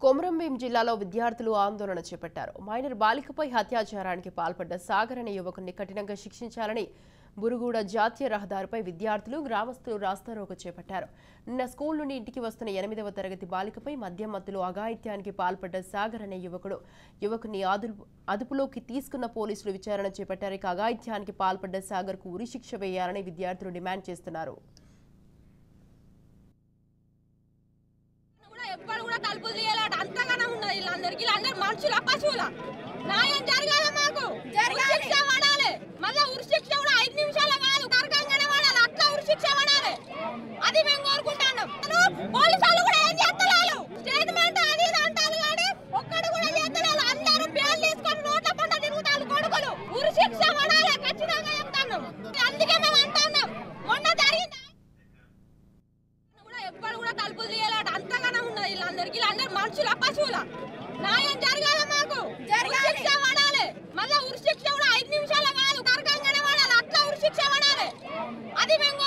కొమరంభీం జిల్లాలో విద్యార్థులు ఆందోళన చేపట్టారు. మైనర్ బాలికపై అత్యాచారానికి పాల్పడ్డ సాగర్ అనే యువకుడిని కఠినంగా శిక్షించాలని బురుగుడ జాతీయ రహదారిపై విద్యార్థులు, గ్రామస్తులు రాస్తారోకో చేపట్టారు. నిన్న స్కూల్ నుండి ఇంటికి వస్తున్న 8వ తరగతి బాలికపై మద్యం మత్తులో అఘాయిత్యానికి పాల్పడ్డ సాగర్ అనే యువకుని అదుపులోకి తీసుకున్న పోలీసులు విచారణ చేపట్టారు. ఇక అఘాయిత్యానికి పాల్పడ్డ సాగర్కు ఉరిశిక్ష వేయాలని విద్యార్థులు డిమాండ్ చేస్తున్నారు. మనుషుల పశువుల న్యాయం జరగాలి. మాకు ఉరిశిక్ష పడాలి. మళ్ళీ ఉరిశిక్ష కూడా 5 నిమిషాలు కాదు, కరకంగానే పడాలి. అట్లా ఉరిశిక్ష పడాలి. అది మేము కోరుకుంటున్నాం. పోలీసులు కూడా ఏం చేస్తలేరు. స్టేట్మెంట్ అది అంటారు కానీ ఒక్కడు కూడా చేస్తలేరు. అందరూ పేర్లు తీసుకొని నోట్ల పంట తిరుగుతారు కొడుకులు. ఉరిశిక్ష పడాలి ఖచ్చితంగా చెప్తాను. అందుకే మేము అంటున్నాం. మొన్న జరిగింది కూడా ఎప్పుడు కూడా తలుపులు తీయాలట. అంతగానే ఉన్నది. వీళ్ళందరూ మనుషుల పశువుల న్యాయం జరగాలి. మాకు ఉరిశిక్ష పడాలి. మళ్ళీ ఉరిశిక్ష కూడా 5 నిమిషాలు కాదు, కరకంగానే పడాలి. అట్లా ఉరిశిక్ష పడాలి. అది మేము